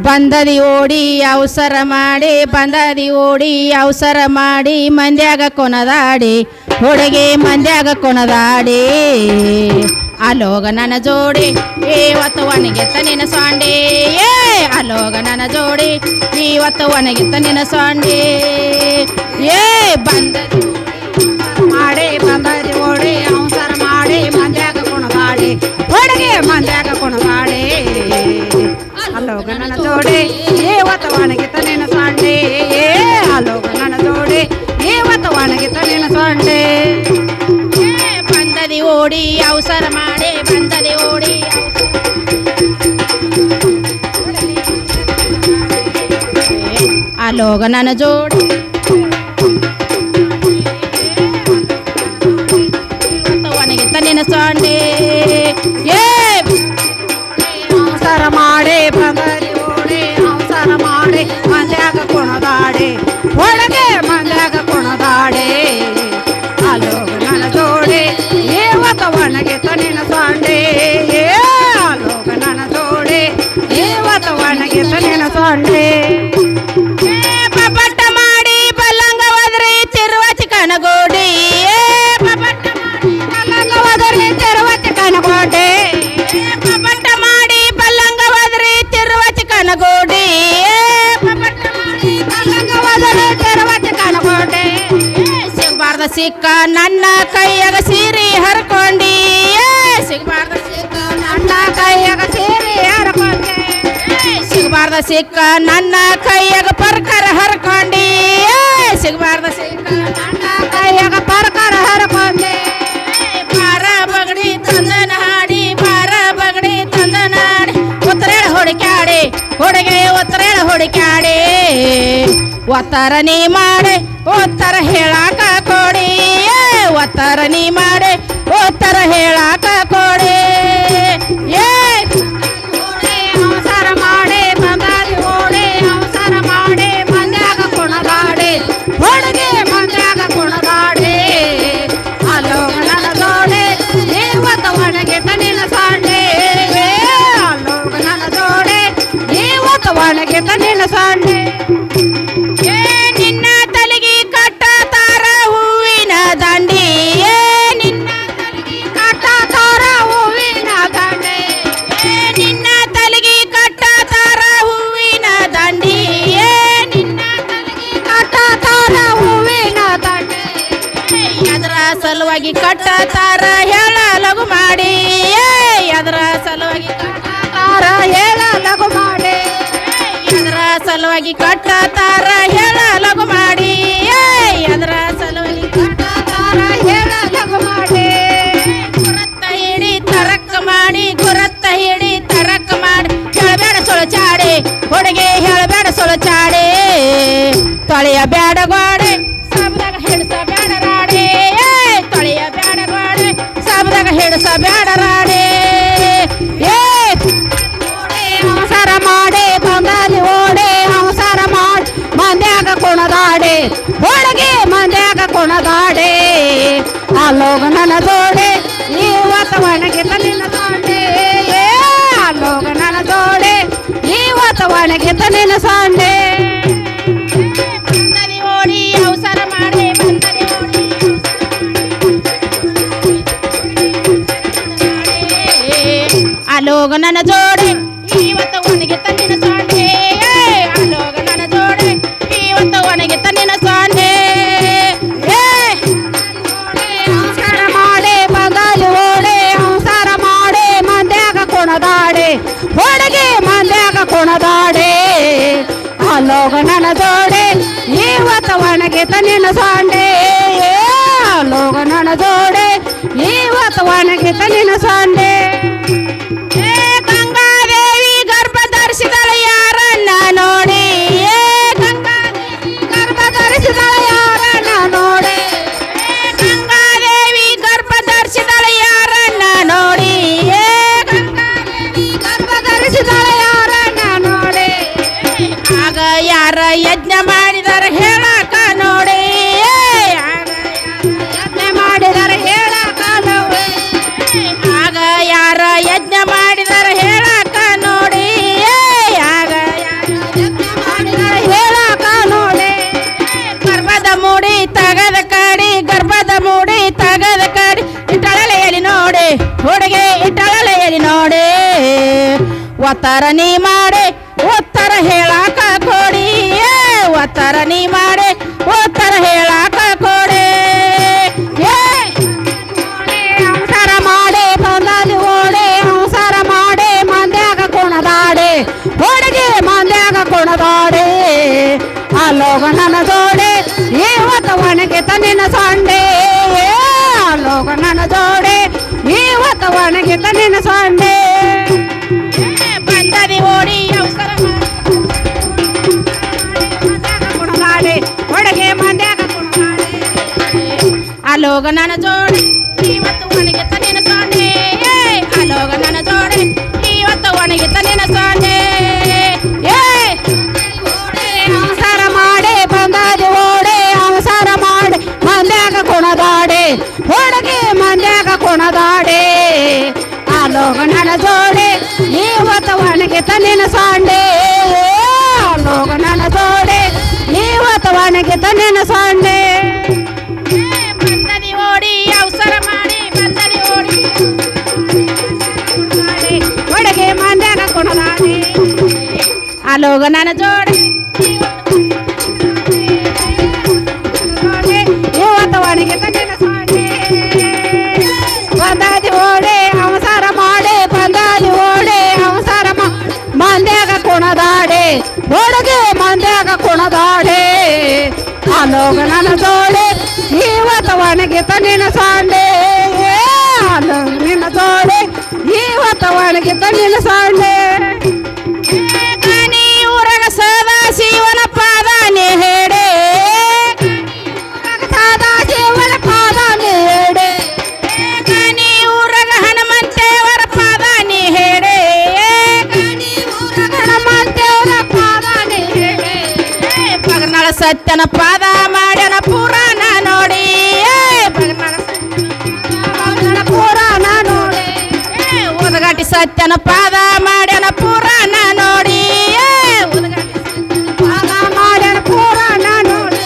ಬಂದದಿ ಓಡಿ ಅವಸರ ಮಾಡಿ ಬಂದದಿ ಓಡಿ ಅವಸರ ಮಾಡಿ ಮಂದ್ಯಾಗ ಕೊನದಾಡಿ ಹುಡುಗಿ ಮಂದ್ಯಾಗ ಕೊನದಾಡಿ ಅಲೋಗ ನನ್ನ ಜೋಡಿ ಇವತ್ತು ಒಣಗಿತ್ತ ನಿನ್ನ ಸೊಂಡಿ ಅಲೋಗ ನನ್ನ ಜೋಡಿ ಇವತ್ತು ಒಣಗಿತ್ತ ನಿನ್ನ ಸೊಂಡಿ ಬಂದದಿ ಮಾಡಿ ಬಂದದಿ ಓಡಿ ಅವಸರ ಮಾಡಿ ಮಂದ್ಯಾಗ ಕೊನದಾಡಿ ಹುಡುಗಿ ಮಂದ್ಯಾಗ ಕೊನದಾಡಿ ಅಲೋಗ ನನ್ನ ಜೋಡಿ ಇವತ್ತು ಒಣಗಿತ್ತ ನಿನ್ನ ಸೊಂಡಿ ಅಲೋಗ ನನ್ನ ಜೋಡಿ ಇವತ್ತು ಒಣಗಿತ್ತ ನಿನ್ನ ಸೊಂಡಿ ಬಂದದಿ ಓಡಿ ಅವಸರ ಮಾಡಿ ಬಂದದಿ ಓಡಿ ಅಲೋಗ ನನ್ನ ಜೋಡಿ ಇವತ್ತು ಒಣಗಿತ್ತ ನಿನ್ನ ಸೊಂಡಿ ಅವಸರ ಮಾಡಿ ಬಂದದಿ ಓಡಿ ಅವಸರ ಮಾಡಿ ಮಂದ್ಯಾಗ ಕೊಣದಾಡಿ ಒಳಗೆ ಮಂದ್ಯಾಗ ಕೊಣದಾಡಿ ಅಲೋಗ ನನ್ನ ಜೋಡಿ ಇವತ್ತು ಒಣಗಿತ್ತ ನಿನ್ನ ಸೊಂಡಿ ಅಲೋಗ ನನ್ನ ಜೋಡಿ ಇವತ್ತು ಒಣಗಿತ್ತ ನಿನ್ನ ಸೊಂಡಿ ಪಪಟ್ಟ ಮಾಡಿ ಬಲ್ಲಂಗ ಹೋದ್ರಿ ತಿರುವ ಚಿಕನಗೋಡಿ ಪಪಟ್ಟ ಮಾಡಿ ಬಲ್ಲಂಗ ಹೋದ್ರಿ ತಿರುವ ಚಿಕನಗೋಡಿ ಪಪಟ್ಟ ಮಾಡಿ ಬಲ್ಲಂಗ ಹೋದ್ರಿ ತಿರುವ ಚಿಕನಗೋಡಿ ಪಪಟ್ಟ ಮಾಡಿ ಬಲ್ಲಂಗ ಹೋದ್ರಿ ತಿರುವ ಚಿಕನಗೋಡಿ ಸಿಗಬಾರ್ದ ಸಿಕ್ಕ ನನ್ನ ಕೈಯಾಗ ಸೀರೆ ಹರ್ಕೊಂಡಿ ಸಿಗಬಾರ್ದ ಸಿಕ್ಕ ನನ್ನ ಕೈಯಾಗ ಸೀರೆ ಹರ್ಕೊಂಡಿ ಸಿಗಬಾರ್ದ ಸಿಕ್ಕ ನನ್ನ ಕೈಯಾಗ ಪರ್ಕರ ಹರ್ಕೊಂಡಿ ಸಿಗಬಾರ್ದ ಸಿಕ್ಕ ನನ್ನ ಕೈಯಾಗ ಪರ್ಕರ ಹರ್ಕೊಂಡಿ ಬಾರ ಬಗಡಿ ತಂದನ ಹಾಡಿ ಬಾರ ಬಗಡಿ ತಂದನ ಹಾಡಿ ಉತ್ತರೇಳ ಹುಡುಕ್ಯಾಡಿ ಹುಡುಗಿ ಉತ್ತರೇಳ ಹುಡುಕ್ಯಾಡಿ ಒತ್ತರ ನೀ ಮಾಡಿ ಉತ್ತರ ಹೇಳಾಕ ಕೊಡಿ ಒತ್ತರ ನೀ ಮಾಡಿ ಉತ್ತರ ಹೇಳಾಕ ಕೊಡಿ ಅವಸರ ಮಾಡಿ ಬಂದಾದಿ ಓಡಿ ಅವಸರ ಮಾಡಿ ಮಂದ್ಯಾಗ ಕೊಣದಾಡಿ ಹುಡುಗಿ ಮಂದ್ಯಾಗ ಕೊಣದಾಡಿ ಅಲೋಗ ನನ್ನ ಜೋಡಿ ಇವತ್ತು ಒಣಗಿತ್ತ ನಿನ್ನ ಸೊಂಡಿ ಅಲೋಗ ನನ್ನ ಜೋಡಿ ಇವತ್ತು ಒಣಗಿತ್ತ ನಿನ್ನ ಸೊಂಡಿ ನಿನ್ನ ತಲೆಗೆ ಕಟ್ಟತಾರ ಹೂವಿನ ದಂಡಿ ನಿನ್ನ ತಲೆಗೆ ಕಟ್ಟತಾರ ಹೂವಿನ ದಂಡಿ ನಿನ್ನ ತಲೆಗೆ ಕಟ್ಟತಾರ ಹೂವಿನ ದಂಡಿ ನಿನ್ನ ತಲೆಗೆ ಕಟ್ಟತಾರ ಹೂವಿನ ದಂಡಿ ಅದರ ಸಲುವಾಗಿ ಕಟ್ಟತಾರ ಹೇಳ ಲಘು ಮಾಡಿ ಅದರ ಸಲುವಾಗಿ ಕಟ್ಟತಾರ ಹೇಳ ಲಘು ಮಾಡಿ ಅದರ ಸಲುವಾಗಿ ಕಟ್ಟತಾರ ಹೇಳ ಲಘು ಮಾಡಿ ಅದರ ಸಲುವಾಗಿ ಕಟ್ಟತಾರ ಹೇಳ ಲಘು ಮಾಡಿ ಗುರತ್ತ ಹಿಡಿ ತರಕ್ಕ ಮಾಡಿ ಗುರತ್ತ ಹಿಡಿ ತರಕ್ಕ ಮಾಡಿ ಹೇಳಬೇಡ ಸೊಳಚಾಡಿ ಹುಡುಗಿ ಹೇಳಬೇಡ ಸೊಳಚಾಡಿ ತೊಳೆಯ ಬೇಡ ಗೋಡೆ ಸಬದಾಗ ಹಿಡಿಸ ಬೇಡ ರಾಡಿ ತೊಳೆಯ ಬೇಡ ಗೋಡೆ ಸಬದಾಗ ಹಿಡಿಸ ಬೇಡ ರಾಡಿ ಅವಸರ ಮಾಡಿ ಬಂದಾದಿ ಓಡಿ ಅವಸರ ಮಾಡಿ ಮಂದ್ಯಾಗ ಕೊಣದಾಡಿ ಹುಡುಗಿ ಮಂದ್ಯಾಗ ಕೊಣದಾಡಿ ಅಲೋಗ ನನ್ನ ಜೋಡಿ ಇವತ್ತು ಒಣಗಿತ್ತ ನಿನ್ನ ಸೊಂಡಿ ಅಲೋಗ ನನ್ನ ಜೋಡಿ ಇವತ್ತು ಒಣಗಿತ್ತ ನಿನ್ನ ಸೊಂಡಿ ಬಂದದಿ ಓಡಿ ಅವಸರ ಮಾಡಿ ಬಂದದಿ ಓಡಿ ಅಲೋಗ ನನ್ನ ಜೋಡಿ ಇವತ್ತು ಒಣಗಿತ್ತ ನಿನ್ನ ಸೊಂಡಿ ಅಲೋಗ ನನ್ನ ಜೋಡಿ ಇವತ್ತು ಒಣಗಿತ್ತ ನಿನ್ನ ಸೊಂಡಿ ಅವಸರ ಮಾಡಿ ಬಂದಾದಿ ಓಡಿ ಅವಸರ ಮಾಡಿ ಮಂದ್ಯಾಗ ಕೊಣದಾಡಿ ಹುಡುಗಿ ಮಂದ್ಯಾಗ ಕೊಣದಾಡಿ ಅಲೋಗ ನನ್ನ ಜೋಡಿ ಇವತ್ತು ಒಣಗಿತ್ತ ನಿನ್ನ ಸೊಂಡಿ ಅಲೋಗ ನನ್ನ ಜೋಡಿ ಇವತ್ತು ಒಣಗಿತ್ತ ನಿನ್ನ ಸೊಂಡಿ ಗಂಗಾದೇವಿ ಗರ್ಭ ಧರಿಸಿದಳ ಯಾರನ್ನ ನೋಡಿ ಗರ್ಭ ಧರಿಸಿದಳ ಯಾರನ್ನ ನೋಡಿ ಗಂಗಾದೇವಿ ಗರ್ಭ ಧರಿಸಿದಳ ಯಾರನ್ನ ನೋಡಿ ಗರ್ಭ ಧರಿಸಿದಳ ಯಾರನ್ನ ನೋಡಿ ಆಗ ಯಾರ ಯಜ್ಞ ಮಾಡಿದರ ಹೇಳಕ ನೋಡಿ ಯಜ್ಞ ಮಾಡಿದರ ಹೇಳಕ ನೋಡಿ ಆಗ ಯಾರ ಯಜ್ಞ ಒತ್ತರ ನೀ ಮಾಡಿ ಉತ್ತರ ಹೇಳಾಕ ಕೊಡಿ ಒತ್ತರ ನೀ ಮಾಡಿ ಉತ್ತರ ಹೇಳಾಕ ಕೊಡಿ ಅವಸರ ಮಾಡಿ ಬಂದಲ್ಲಿ ಓಡಿ ಅವಸರ ಮಾಡಿ ಮಂದ್ಯಾಗ ಕುಣದಾಡಿ ಹುಡುಗಿ ಮಂದ್ಯಾಗ ಕುಣದಾಡಿ ಅಲ್ಲೋಗ ನನ್ನ ಜೋಡಿ ಇವತ್ತು ಒಣಗಿ ತನ್ನಿನ ಸೊಂಡೆ ಅಲ್ಲೋಗ ನನ್ನ ಜೋಡಿ ಇವತ್ತು ಒಣಗಿ ತನ್ನಿನ ಸೊಂಡೆ ಬಂದದಿ ಓಡಿ ಅವಸರ ಕುಣದಾಡಿ ಹುಡುಗಿ ಮಂದ್ಯಾಗ ಕುಣದಾಡಿ ಅಲ್ಲೋಗ ನನ್ನ ಜೋಡಿ ಇವತ್ತು ಒಣಗಿ ತನ್ನಿನ ಸೊಂಡೆ ಅಲ್ಲೋಗ ನನ್ನ ಜೋಡಿ ಇವತ್ತು ಒಣಗಿ ತನ್ನಿನ ಸೊಂಡೆ ಅವಸರ ಮಾಡಿ ಬಂದದಿ ಓಡಿ ಅವಸರ ಮಾಡಿ ಮಂದ್ಯಾಗ ಕುಣದಾಡಿ ಹುಡುಗಿ ಮಂದ್ಯಾಗ ಕುಣದಾಡಿ ಅಲ್ಲೋಗ ನನ್ನ ಜೋಡಿ ಇವತ್ತು ಒಣಗಿ ತನ್ನಿನ ಸೊಂಡೆ ಅಲ್ಲೋಗ ನನ್ನ ಜೋಡಿ ಇವತ್ತು ಒಣಗಿ ತನ್ನಿನ ಸೊಂಡೆ ಬಂದದಿ ಓಡಿ ಅವಸರ ಮಾಡಿ ಬಂದದಿ ಓಡಿ ಹುಡುಗಿ ಮಂದ್ಯಾಗ ಕುಣದಾಡಿ ಅಲ್ಲೋಗ ನನ್ನ ಜೋಡಿ ಇವತ್ತು ಒಣಗಿ ತನ್ನಿನ ಸೊಂಡೆ ಬಂದದಿ ಓಡಿ ಅವಸರ ಮಾಡಿ ಬಂದದಿ ಓಡಿ ಅವಸರ ಮಂದ್ಯಾಗ ಕುಣದಾಡಿ ಹುಡುಗಿ ಮಂದ್ಯಾಗ ಕುಣದಾಡಿ ಅಲ್ಲೋಗ ನನ್ನ ಜೋಡಿ ಇವತ್ತು ಒಣಗಿ ತನ್ನಿನ ಸೊಂಡೆ ಅಲ್ಲೋಗ ನಿನ್ನ ಜೋಡಿ ಇವತ್ತು ಒಣಗಿ ತನ್ನಿನ ಸೊಂಡೆ ಊರಗ ಸದಾ ಶಿವನ ಪಾದಾನೆ ಹೇಡೆ ಸದಾ ಶಿವನ ಪಾದಾನೆ ಹೇಡೆ ಊರಗ ಹನುಮಂತೇವರ ಪಾದಾನೆ ಹೇಡೆ ಹನುಮಂತೇವರ ಪಾದಾನೆ ಹೇಡೆ ಪಗನಾಳ ಸತ್ಯನ ಪಾದ ಮಾಡ್ಯನ ಪುರಾಣ ನೋಡಿ ಪುರಾಣ ನೋಡಿ ಉದಗಟ್ಟಿ ಸತ್ಯನ ಪಾದ ಮಾಡ್ಯನ ಪುರಾಣ ನೋಡಿ ಪಾದ ಮಾಡ್ಯನ ಪುರಾಣ ನೋಡಿ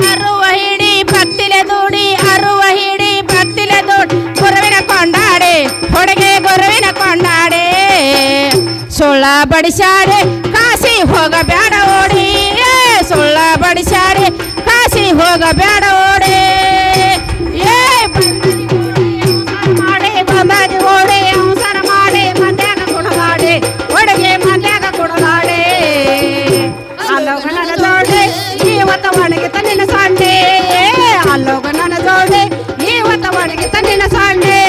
ಅರುವ ಹಿಡಿ ಭಕ್ತಿಲೆ ದೂಡಿ ಅರುವ ಹಿಡಿ ಭಕ್ತಿಲೆ ದೂಡಿ ಗುರುವಿನ ಕೊಂಡಾಡೆ ಹುಡುಗಿ ಗುರುವಿನ ಕೊಂಡಾಡೆ ಸುಳ್ಳ ಬಡಿಸಾಡೆ ಕಾಶಿ ಹೋಗಬೇಡ ಓಡಿ ಸುಳ್ಳ ಬಡಿಸಾಡೆ ಕಾಶಿ ಹೋಗಬೇಡ ಓಡಿ ಮಾಡಿ ಬಂದದಿ ಓಡಿ ಅವಸರ ಮಾಡಿ ಮಂದ್ಯಾಗ ಕುಣದಾಡಿ ಹುಡುಗಿ ಮಂದ್ಯಾಗ ಕುಣದಾಡಿ ಅಲ್ಲೋಗ ನನ್ನ ಜೋಡಿ ಇವತ್ತು ಒಣಗಿ ತನ್ನಿನ ಸೊಂಡೆ ಅಲ್ಲೋಗ ನನ್ನ ಜೋಡಿ ಇವತ್ತು ಒಣಗಿ ತನ್ನಿನ ಸೊಂಡೆ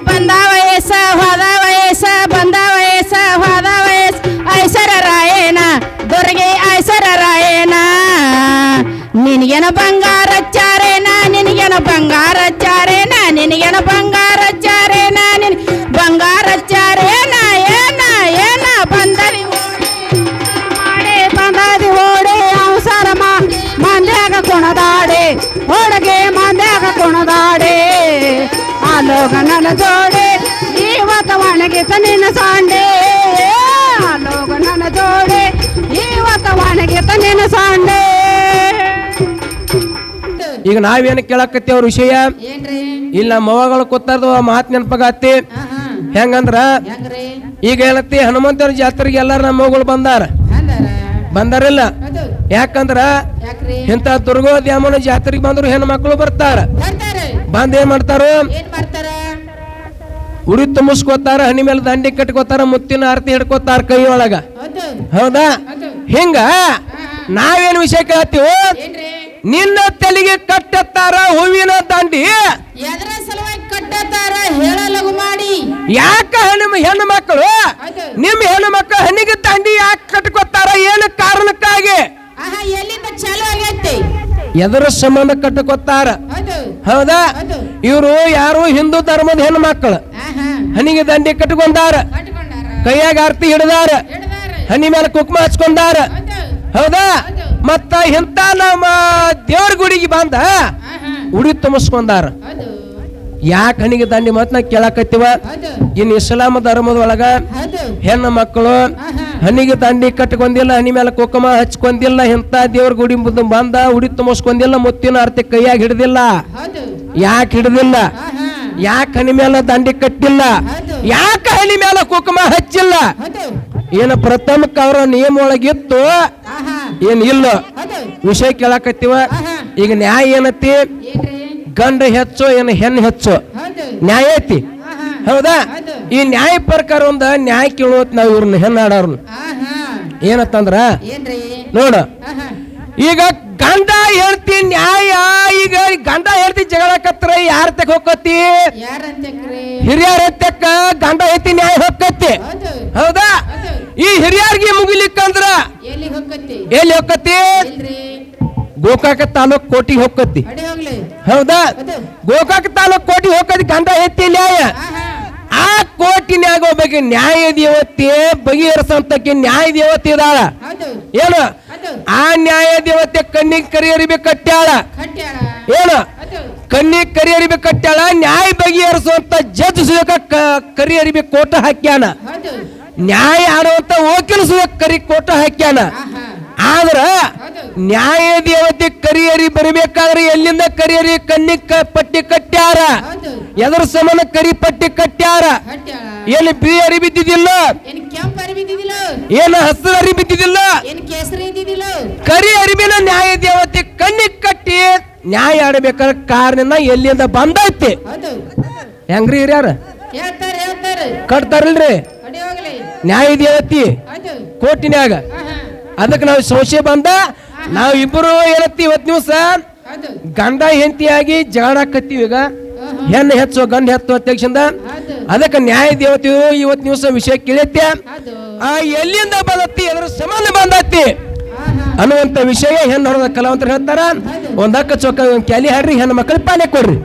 ಬಂದ ವಯಸ್ಸ ಹೋದ ವಯಸ್ಸ ಬಂದ ವಯಸ್ಸ ಹೋದ ವಯಸ್ಸ ಐಶ್ವರ ರಾಯಣ ದುರ್ಗೆ ಐಶ್ವರ ರಾಯಣ ನಿನಗೇನ ಬಂಗಾರ ಚಾರೇನ ನಿನಗೇನ ಬಂಗಾರ ಚಾರೇನ ನಿನಗೇನ ಬಂಗಾರ ಚಾರೇನ ನಿನ್ ಬಂಗಾರ ಚಾರೇನ ಏನ ಏನ ಬಂದದಿ ಮಾಡಿ ಬಂದದಿ ಓಡಿ ಅವಸರ ಮಂದ್ಯಾಗ ಕುಣದಾಡಿ ಹುಡುಗಿ ಮಂದ್ಯಾಗ ಕುಣದಾಡಿ ಅಲ್ಲೋಗ ನನ್ನ ಜೋಡಿ ಇವತ್ತು ಒಣಗಿ ತನ್ನಿನ ಸೊಂಡೆ ಅಲ್ಲೋಗ ನನ್ನ ಜೋಡಿ ಇವತ್ತು ಒಣಗಿ ತನ್ನಿನ ಸೊಂಡೆ ಈಗ ನಾವೇನು ಕೇಳಕತ್ತೇವ್ರ ವಿಷಯ ಇಲ್ಲ ಮವಗಳು ಕೂತಾರ್ದು ಮಾತ್ ನೆನಪಾಗತ್ತಿ ಹೆಂಗಂದ್ರ ಈಗ ಹೇಳತ್ತಿ ಹನುಮಂತನ ಜಾತ್ರೆಗೆ ಎಲ್ಲಾರ ನಮ್ಮ ಮಗಳು ಬಂದಾರಿಲ್ಲ ಯಾಕಂದ್ರ ಇಂತ ದುರ್ಗೋ ದ್ಯಾಮನ ಜಾತ್ರೆಗೆ ಬಂದ್ರು ಹೆಣ್ಣು ಮಕ್ಕಳು ಬರ್ತಾರ ಬಂದ್ ಏನ್ ಮಾಡ್ತಾರು ಉಡಿ ತುಂಬಿಸ್ಕೋತಾರ ಹನಿ ಮೇಲೆ ದಂಡಿ ಕಟ್ಕೋತಾರ ಮುತ್ತಿನ ಆರತಿ ಹಿಡ್ಕೋತಾರ ಕೈ ಒಳಗ ಹೌದಾ ಹಿಂಗ ನಾವೇನು ವಿಷಯ ಕೇಳ್ತೀವಿ ನಿನ್ನ ತಲೆಗೆ ಕಟ್ಟತ್ತಾರ ಹೂವಿನ ದಂಡಿ ಎದರ ಸಲುವಾಗಿ ಕಟ್ಟತಾರ ಹೇಳಲಗು ಮಾಡಿ ಯಾಕ ಹೆಣ್ಣು ಮಕ್ಕಳು ನಿಮ್ ಹೆಣ್ಣು ಮಕ್ಕಳು ಹಣ್ಣಿಗೆ ದಂಡಿ ಯಾಕೆ ಕಟ್ಕೋತಾರ ಏನು ಕಾರಣಕ್ಕಾಗಿ ಎಲ್ಲಿಂದ ಚಾಲು ಆಗೈತಿ ಎದರ ಸಂಬಂಧ ಕಟ್ಟಕೋತಾರ ಹೌದಾ ಇವರು ಯಾರು ಹಿಂದೂ ಧರ್ಮದ ಹೆಣ್ಣು ಮಕ್ಕಳು ಹನಿಗೆ ದಂಡಿ ಕಟ್ಕೊಂಡಾರ ಕೈಯಾಗ ಆರತಿ ಹಿಡ್ದಾರ ಹನಿ ಮೇಲೆ ಕುಕ್ಮ ಹಚ್ಕೊಂಡಾರ ಹೌದಾ ಮತ್ತ ಇಂತ ನಮ್ಮ ದೇವ್ರ ಗುಡಿಗೆ ಬಂದ ಉಡಿ ತುಂಬಿಸ್ಕೊಂಡಾರ ಯಾಕೆ ಹನಿಗೆ ದಂಡಿ ಮತ್ ನಾ ಕೇಳಕತ್ತೀವ ಇನ್ ಇಸ್ಲಾಂ ಧರ್ಮದ ಒಳಗ ಹೆಣ್ಣು ಮಕ್ಕಳು ಹನಿಗೆ ದಂಡಿ ಕಟ್ಕೊಂದಿಲ್ಲ ಹನಿ ಮೇಲೆ ಕುಕುಮ ಹಚ್ಕೊಂದಿಲ್ಲ ಇಂತ ದೇವ್ರ ಗುಡಿ ಬಂದ ಉಡಿ ತುಂಬಿಸ್ಕೊಂದಿಲ್ಲ ಮುತ್ತಿನ ಆರತಿ ಕೈಯಾಗ ಹಿಡ್ದಿಲ್ಲ ಯಾಕೆ ಹಿಡ್ದಿಲ್ಲ ಯಾಕೆ ಹಣಿ ಮೇಲೆ ದಂಡಿ ಕಟ್ಟಿಲ್ಲ ಯಾಕೆ ಹಣಿ ಮೇಲೆ ಕುಕುಮ ಹಚ್ಚಿಲ್ಲ ಏನ ಪ್ರಥಮಕ್ಕೆ ಅವರ ನಿಯಮ ಒಳಗಿತ್ತು ಏನ್ ಇಲ್ಲ ವಿಷಯ ಕೇಳಕತ್ತೀವ ಈಗ ನ್ಯಾಯ ಏನತಿ ಗಂಡ ಹೆಚ್ಚು ಏನ ಹೆಣ್ಣು ಹೆಚ್ಚು ನ್ಯಾಯ ಐತಿ ಹೌದಾ ಈ ನ್ಯಾಯ ಪ್ರಕಾರ ಒಂದ ನ್ಯಾಯ ಕೇಳುವತ್ ನಾವ್ ಇವ್ರನ್ನ ಹೆಣ್ಣಾಡವ್ರನ್ನ ಏನತ್ತಂದ್ರ ನೋಡ ಈಗ ಗಂಡ ಹೇಳ್ತಿ ನ್ಯಾಯ ಈಗ ಗಂಡ ಹೇಳ್ತಿ ಜಗಳಕತ್ರ ಯಾರ ತಕ್ಕ ಹೋಗತಿ ಹಿರಿಯರ ತಕ್ಕ ಗಂಡ ಹೇಳ್ತಿ ನ್ಯಾಯ ಹೋಗತಿ ಹೌದಾ ಈ ಹಿರಿಯರ್ಗೆ ಮುಗಿಲಿಕ್ಕಂದ್ರ ಎಲ್ಲಿ ಹೋಗತಿ ಗೋಕಾಕ ತಾಲೂಕ್ ಕೋಟಿಗೆ ಹೋಗತಿ ಹೌದಾ ಗೋಕಾಕ ತಾಲೂಕ್ ಕೋಟಿಗೆ ಹೋಗತಿ ಗಂಡ ಹೇಳ್ತಿ ನ್ಯಾಯ ಆ ಕೋಟಿನ್ಯಾಗ ಒಬ್ಬಗೆ ನ್ಯಾಯ ದೇವತೆ ಬಗೆಹರಿಸಂತಕ್ಕೆ ನ್ಯಾಯ ದೇವತೆ ಇದಾಳ ಏನು ಆ ನ್ಯಾಯ ದೇವತೆ ಕಣ್ಣಿಗೆ ಕರಿ ಅರಿಬಿ ಕಟ್ಟ್ಯಾಳ ಏನು ಕಣ್ಣಿಗೆ ಕರಿ ಅರಿಬಿ ಕಟ್ಟ್ಯಾಳ ನ್ಯಾಯ ಬಗೆಹರಿಸುವಂತ ಜಡ್ಜ್ ಸುಖ ಕರಿ ಅರಿಬಿ ಕೋಟ ಹಾಕ್ಯಾನ ನ್ಯಾಯ ಆಡುವಂತ ವಕೀಲ ಸುಖ ಕರಿ ಕೋಟ ಹಾಕ್ಯಾನ ಆದ್ರ ನ್ಯಾಯ ದೇವತೆ ಕರಿಯರಿ ಬರಬೇಕಾದ್ರೆ ಎಲ್ಲಿಂದ ಕರಿಯರಿ ಕಣ್ಣಿಗೆ ಪಟ್ಟಿ ಕಟ್ಟ್ಯಾರ ಎದರ ಸಮಾನ ಕರಿ ಪಟ್ಟಿ ಕಟ್ಟ್ಯಾರ ಎಲ್ಲಿ ಬಿಳಿ ಅರಿ ಬಿದ್ದಿದ್ದಿಲ್ಲ ಏನು ಹಸಿರು ಅರಿ ಬಿದ್ದಿದ್ದಿಲ್ಲ ಕರಿ ಅರಿಬಿನ ನ್ಯಾಯ ದೇವತೆ ಕಣ್ಣಿಗೆ ಕಟ್ಟಿ ನ್ಯಾಯ ಆಡಬೇಕಾದ್ರೆ ಕಾರಣ ಎಲ್ಲಿಂದ ಬಂದೈತಿ ಹೆಂಗ್ರಿ ಹಿರಿಯಾರ ಕಟ್ತಾರಲ್ರಿ ನ್ಯಾಯ ದೇವತಿ ಕೋಟಿನ್ಯಾಗ ಅದಕ್ಕೆ ನಾವು ಸಂಶಯ ಬಂದ ನಾವ್ ಇಬ್ಬರು ಏನತ್ತಿ ಇವತ್ತು ದಿವಸ ಗಂಡ ಹೆಂಡತಿಯಾಗಿ ಜಗಳಾಕತ್ತೀವಿ ಈಗ ಹೆಣ್ಣು ಹೆಚ್ಚು ಗಂಡ ಹೆಚ್ಚು ಅಧ್ಯಕ್ಷದಿಂದ ಅದಕ್ಕೆ ನ್ಯಾಯ ದೇವತೆಯು ಇವತ್ತು ದಿವಸ ವಿಷಯ ಕೇಳತ್ತೆ ಆ ಎಲ್ಲಿಂದ ಬಂದತ್ತಿ ಅದ್ರ ಸಂಬಂಧ ಬಂದತ್ತಿ ಅನ್ನುವಂತ ವಿಷಯ ಹೆಣ್ಣು ಹೊರದ ಕಲಾವಂತರು ಹೇಳ್ತಾರ ಒಂದಕ್ಕ ಚೊಕ್ಕ ಕ್ಯಾಲಿ ಹಾಡ್ರಿ ಹೆಣ್ಣು ಮಕ್ಕಳು ಪಾಲೆ ಕೊಡ್ರಿ.